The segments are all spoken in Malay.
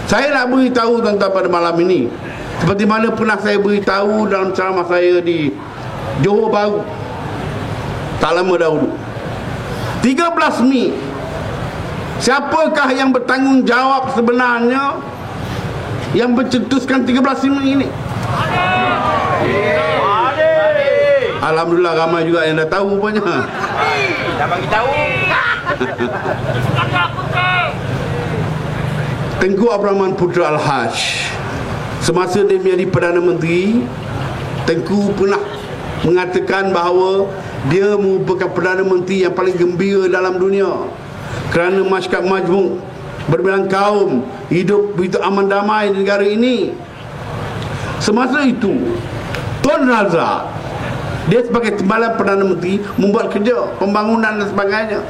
Saya nak beritahu tuan-tuan pada malam ini, seperti mana pernah saya beritahu dalam ceramah saya di Johor Bahru tak lama dahulu, 13 Mei, siapakah yang bertanggungjawab sebenarnya yang mencetuskan 13 Mei ini? Alhamdulillah ramai juga yang dah tahu rupanya. Dah bagi tahu. Tengku Abdul Rahman Putra Al-Haj, semasa dia menjadi Perdana Menteri, Tengku pernah mengatakan bahawa dia merupakan Perdana Menteri yang paling gembira dalam dunia kerana masyarakat majmuk berbilang kaum hidup begitu aman damai di negara ini. Semasa itu Tun Razak, dia sebagai timbalan Perdana Menteri membuat kerja pembangunan dan sebagainya,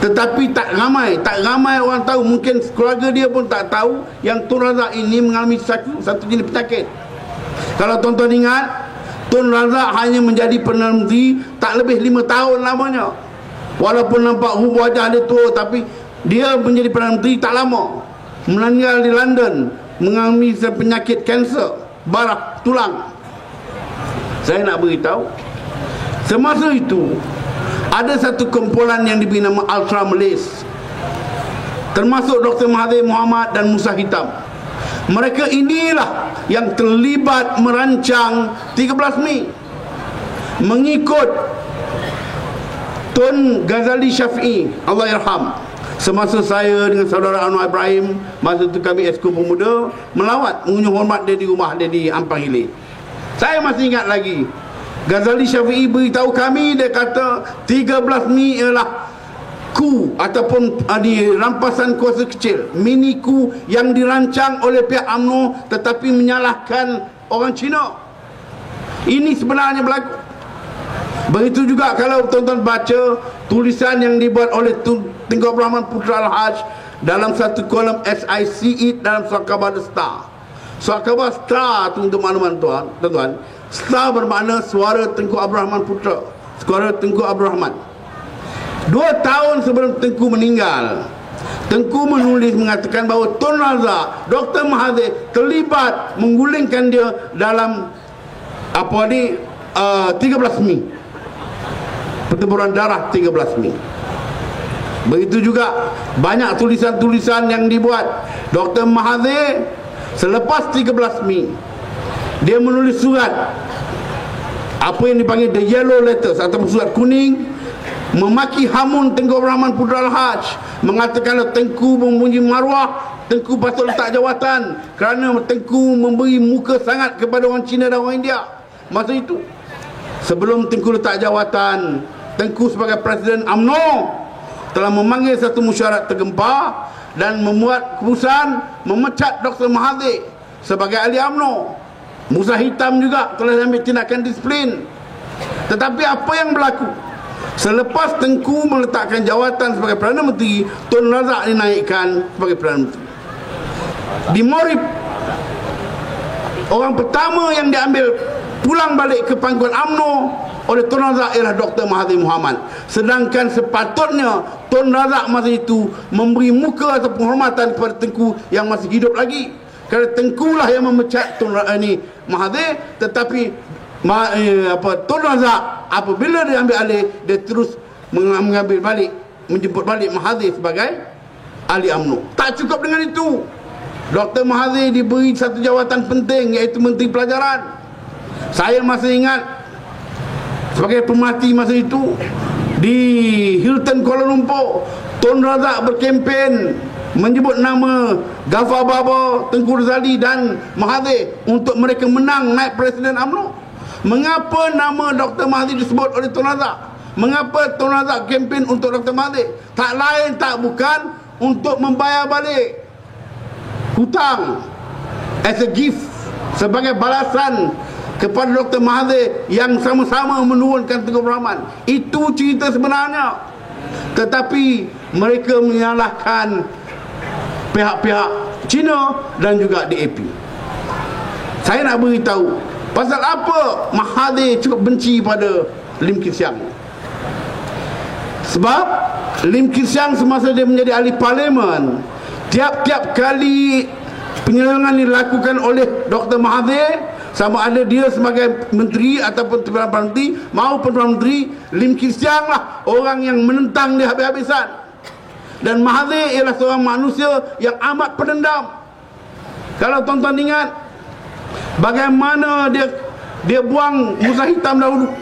tetapi tak ramai orang tahu. Mungkin keluarga dia pun tak tahu yang Tun Razak ini mengalami satu jenis penyakit. Kalau tuan-tuan ingat, Tun Razak hanya menjadi Perdana Menteri tak lebih 5 tahun lamanya. Walaupun nampak rupa wajah dia tua, tapi dia menjadi Perdana Menteri tak lama. Meninggal di London mengalami penyakit kanser barah tulang. Saya nak beritahu, semasa itu ada satu kumpulan yang diberi nama Ultra Malays, termasuk Dr. Mahathir Mohamad dan Musa Hitam. Mereka inilah yang terlibat merancang 13 Mei mengikut Tun Ghazali Syafi'i, Allahyarham. Semasa saya dengan saudara Anwar Ibrahim, masa itu kami Esko Pemuda, melawat mengunjung hormat dia di rumah dia di Ampang Hilir. Saya masih ingat lagi, Ghazali Syafi'i beritahu kami, dia kata 13 Mei ialah ku ataupun rampasan kuasa kecil, mini ku yang dirancang oleh pihak UMNO tetapi menyalahkan orang Cina. Ini sebenarnya berlaku. Begitu juga kalau tuan-tuan baca tulisan yang dibuat oleh Tengku Abdul Rahman Putra Al-Haj dalam satu kolom SIC dalam Surat Khabar The Star. Surat Khabar Star itu untuk makluman tuan-tuan, Star bermakna suara Tengku Abdul Rahman Putra, suara Tengku Abdul Rahman. 2 tahun sebelum Tengku meninggal, Tengku menulis mengatakan bahawa Tun Razak, Dr. Mahathir terlibat menggulingkan dia dalam 13 Mei, pertempuran darah 13 Mei. Begitu juga banyak tulisan-tulisan yang dibuat. Dr. Mahathir selepas 13 Mei, dia menulis surat, apa yang dipanggil the yellow letters atau surat kuning, memaki hamun Tengku Abdul Rahman Putra Al-Haj, mengatakan Tengku mempunyai maruah, Tengku patut letak jawatan kerana Tengku memberi muka sangat kepada orang Cina dan orang India. Masa itu, sebelum Tengku letak jawatan, Tengku sebagai Presiden UMNO telah memanggil satu mesyuarat tergempar dan membuat keputusan memecat Dr. Mahathir sebagai ahli UMNO. Musa Hitam juga telah ambil tindakan disiplin. Tetapi apa yang berlaku? Selepas Tengku meletakkan jawatan sebagai Perdana Menteri, Tun Razak dinaikkan sebagai Perdana Menteri. Di Morib, orang pertama yang diambil pulang balik ke pangkuan UMNO oleh Tun Razak ialah Dr. Mahathir Mohamad. Sedangkan sepatutnya Tun Razak masa itu memberi muka atau penghormatan kepada Tengku yang masih hidup lagi. Kerana Tengku lah yang memecat Mahathir, tetapi Tun Razak apabila dia ambil alih, dia terus mengambil balik, menjemput balik Mahathir sebagai ahli UMNO. Tak cukup dengan itu, Dr. Mahathir diberi satu jawatan penting, iaitu Menteri Pelajaran. Saya masih ingat sebagai pemerhati masa itu di Hilton Kuala Lumpur, Tun Razak berkempen menyebut nama Ghaffar Baba, Tengku Razali dan Mahathir untuk mereka menang naik Presiden UMNO. Mengapa nama Dr. Mahathir disebut oleh Tun Razak? Mengapa Tun Razak kempen untuk Dr. Mahathir? Tak lain tak bukan untuk membayar balik hutang as a gift, sebagai balasan kepada Dr. Mahathir yang sama-sama menurunkan Tengku Abdul Rahman. Itu cerita sebenarnya. Tetapi mereka menyalahkan pihak-pihak Cina dan juga DAP. Saya nak beritahu pasal apa Mahathir cukup benci pada Lim Kee Siang. Sebab Lim Kee Siang semasa dia menjadi ahli parlimen, tiap-tiap kali penyelewengan dilakukan oleh Dr. Mahathir, sama ada dia sebagai menteri ataupun Perdana Menteri maupun Perdana Menteri, Lim Kim Siang lah orang yang menentang dia habis-habisan. Dan Mahathir ialah seorang manusia yang amat pendendam. Kalau tuan-tuan ingat bagaimana dia buang Musa Hitam dahulu,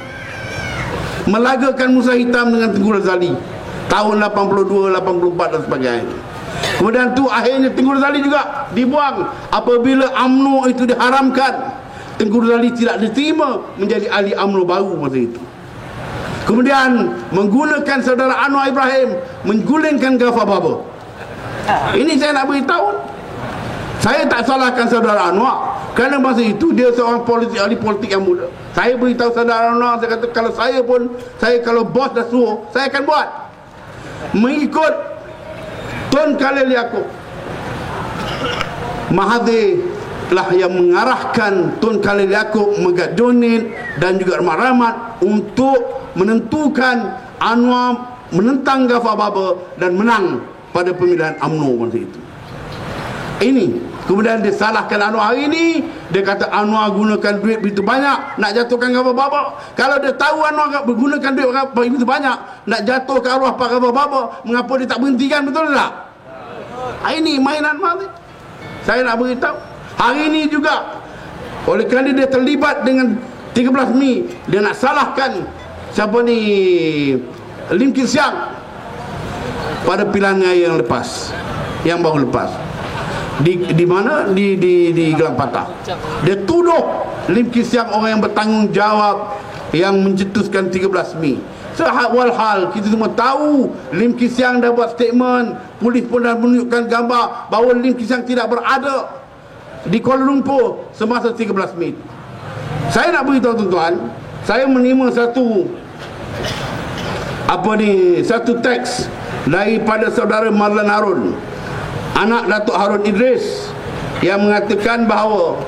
melagakan Musa Hitam dengan Tengku Razali tahun 82, 84 dan sebagainya. Kemudian tu akhirnya Tengku Razali juga dibuang apabila UMNO itu diharamkan. Tengku Razali tidak diterima menjadi ahli UMNO baru masa itu. Kemudian menggunakan saudara Anwar Ibrahim menggulingkan Ghaffar Baba. Ini saya nak beritahu. Saya tak salahkan saudara Anwar, kerana masa itu dia seorang ahli politik yang muda. Saya beritahu saudara Anwar, saya kata kalau saya pun, kalau bos dah suruh, saya akan buat mengikut Tun Khalil Yaakob. Mahathir lah yang mengarahkan Tun Khalil Yaakob Megat Jonit dan juga Rahmat untuk menentukan Anwar menentang Ghaffar Baba dan menang pada pemilihan UMNO masa itu. Ini kemudian dia salahkan Anwar hari ini. Dia kata Anwar gunakan duit begitu banyak nak jatuhkan Ghaffar Baba. Kalau dia tahu Anwar menggunakan duit begitu banyak nak jatuhkan arwah Pak Ghaffar Baba, mengapa dia tak berhentikan? Betul tak? Ini mainan Mahathir. Saya nak beritahu hari ini juga, oleh kerana dia terlibat dengan 13 Mei, dia nak salahkan siapa ni, Lim Kim Siang pada pilihan raya yang lepas, yang baru lepas. Di mana? Di Gelang Patah. Dia tuduh Lim Kim Siang orang yang bertanggungjawab yang mencetuskan 13 Mei. Walhal kita semua tahu Lim Kim Siang dah buat statement, polis pun dah menunjukkan gambar bahawa Lim Kim Siang tidak berada di Kuala Lumpur semasa 13 Mei. Saya nak beritahu tuan-tuan, saya menerima satu teks daripada saudara Marlan Harun, anak Datuk Harun Idris, yang mengatakan bahawa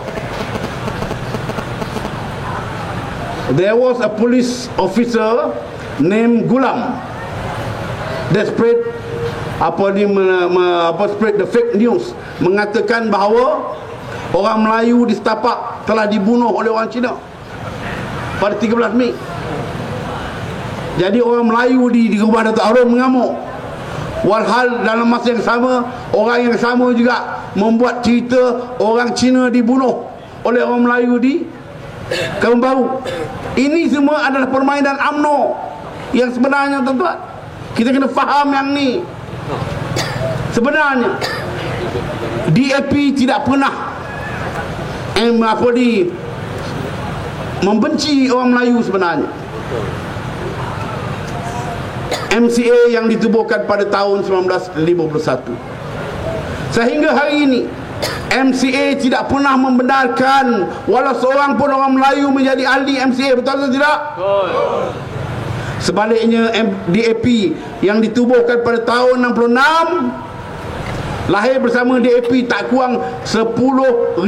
there was a police officer named Gulam that spread spread the fake news, mengatakan bahawa orang Melayu di Setapak telah dibunuh oleh orang Cina pada 13 Mei. Jadi orang Melayu di rumah Datuk Harun mengamuk. Walhal dalam masa yang sama, orang yang sama juga membuat cerita orang Cina dibunuh oleh orang Melayu di Kampung Baru. Ini semua adalah permainan UMNO yang sebenarnya, tuan-tuan. Kita kena faham yang ni. Sebenarnya DAP tidak pernah membenci orang Melayu sebenarnya. MCA yang ditubuhkan pada tahun 1951 sehingga hari ini, MCA tidak pernah membenarkan walau seorang pun orang Melayu menjadi ahli MCA. Betul atau tidak? Betul. Sebaliknya, DAP yang ditubuhkan pada tahun 66 lahir bersama DAP tak kurang 10,000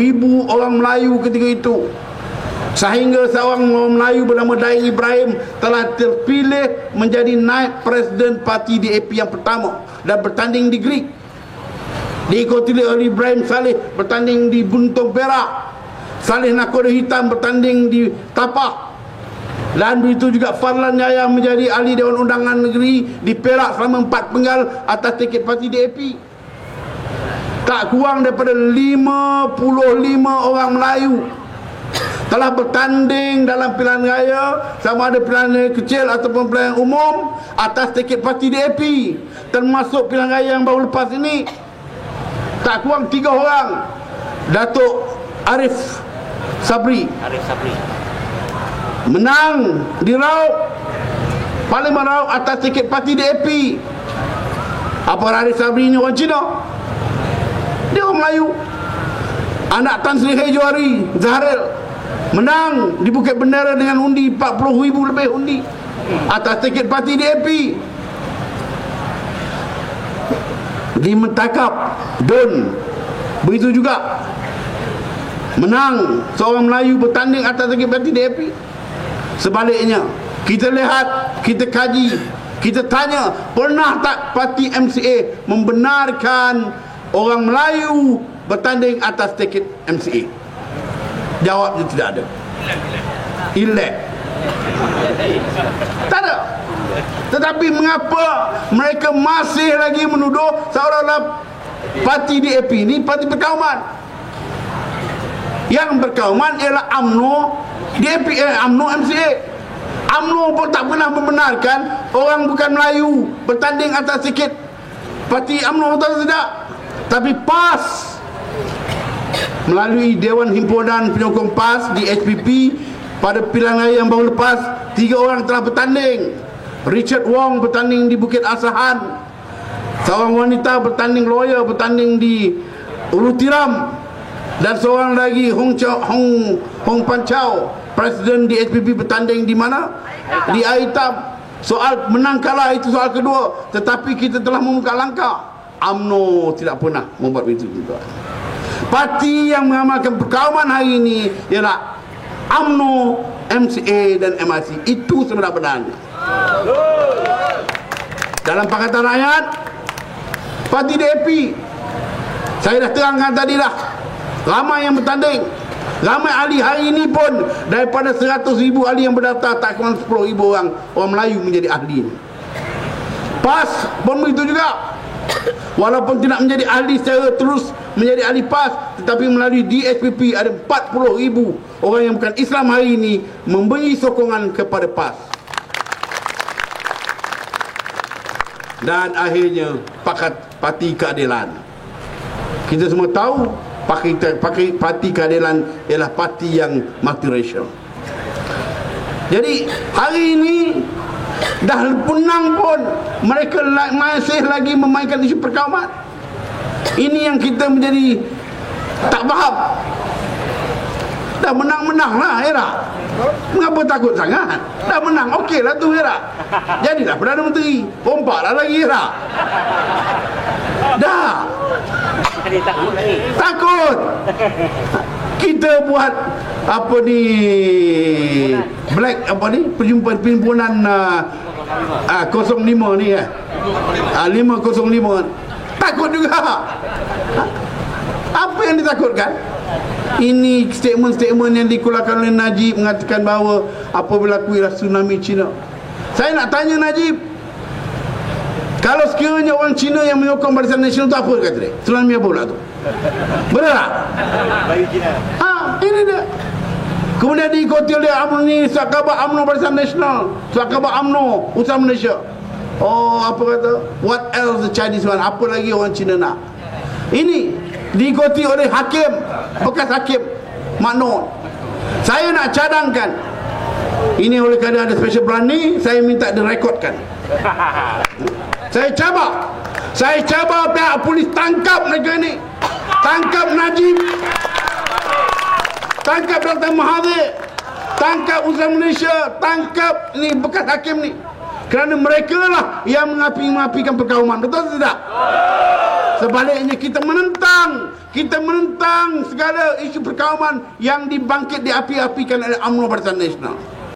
orang Melayu ketika itu, sehingga seorang orang Melayu bernama Daeng Ibrahim telah terpilih menjadi naib presiden parti DAP yang pertama dan bertanding di Greek. Diikuti oleh Ibrahim Saleh bertanding di Buntung Perak, Saleh Nakoda Hitam bertanding di Tapah, dan begitu juga Fadlan Yahya menjadi ahli Dewan Undangan Negeri di Perak selama 4 penggal atas tiket parti DAP. Tak kurang daripada 55 orang Melayu telah bertanding dalam pilihan raya, sama ada pilihan raya kecil ataupun pilihan umum, atas tiket parti DAP. Termasuk pilihan raya yang baru lepas ini, tak kurang 3 orang. Datuk Arif Sabri menang di Raub, Parlimen Raub atas tiket parti DAP. Apa Arif Sabri ni orang Cina? Dia orang Melayu. Anak Tan Sri Johari Zahril menang di Bukit Bendera dengan undi 40,000 lebih undi atas tiket parti DAP. Di Mentakap Dun begitu juga menang seorang Melayu bertanding atas tiket parti DAP. Sebaliknya, kita lihat, kita kaji, kita tanya, pernah tak parti MCA membenarkan orang Melayu bertanding atas tiket MCA? Jawabnya tidak ada. Elak. Tak ada. Tetapi mengapa mereka masih lagi menuduh seolah-olah parti DAP ini parti berkauman? Yang berkauman ialah UMNO DAP, UMNO MCA. UMNO pun tak pernah membenarkan orang bukan Melayu bertanding atas tiket parti UMNO, betul atau tidak? Tapi PAS melalui Dewan Himpunan Penyokong PAS di HPP pada pilihan raya yang baru lepas, 3 orang telah bertanding. Richard Wong bertanding di Bukit Asahan, seorang wanita bertanding lawyer bertanding di Ulu Tiram, dan seorang lagi Hong Pan Chow, presiden di HPP, bertanding di mana? Di Aitam. Soal menang kalah itu soal kedua, tetapi kita telah membuka langkah. UMNO tidak pernah membuat itu juga. Parti yang mengamalkan perkauman hari ini ialah UMNO, MCA dan MRC. Itu sebenar-benarnya. Dalam Pakatan Rakyat, parti DAP, saya dah terangkan tadi dah, ramai yang bertanding, ramai ahli. Hari ini pun daripada 100,000 ahli yang berdaftar, tak kurang 10,000 orang Melayu menjadi ahli. PAS pun begitu juga. Walaupun tidak menjadi ahli secara terus menjadi ahli PAS, tetapi melalui DSPP ada 40,000 orang yang bukan Islam hari ini memberi sokongan kepada PAS. Dan akhirnya Parti Keadilan. Kita semua tahu Parti Keadilan ialah parti yang multiracial. Jadi hari ini dah punang pun mereka masih lagi memainkan isu perkauman. Ini yang kita menjadi tak faham. Dah menang-menang lah era. Mengapa takut sangat? Dah menang, okey lah tu era. Jadilah Perdana Menteri. Pompak lah lagi era. Dah. Takut. Kita buat apa ni, black apa ni, perhimpunan 05 ni 505. Takut juga. Apa yang ditakutkan? Ini statement-statement yang dikeluarkan oleh Najib mengatakan bahawa apabila berlaku tsunami Cina. Saya nak tanya Najib, kalau sekiranya orang Cina yang menyokong Barisan Nasional tu, apa kata dia? Tsunami apa pula tu? Benar tak? Ini dia. Kemudian diikuti oleh UMNO ni, Surat Khabar UMNO Barisan Nasional, Surat Khabar UMNO Usaha Malaysia. Oh, apa kata? What else the Chinese want? Apa lagi orang Cina nak? Ini diikuti oleh hakim, bekas hakim Makno. Saya nak cadangkan ini, oleh kerana ada special berani, saya minta direkodkan. Saya cabar pihak polis tangkap mereka ni, tangkap Najib, tangkap Dr. Mahathir, tangkap Usaha Malaysia, tangkap ni bekas hakim ni, kerana mereka lah yang mengapi-apikan perkauman. Betul atau tidak? Sebaliknya kita menentang segala isu perkauman yang dibangkit diapi-apikan oleh UMNO Barisan Nasional.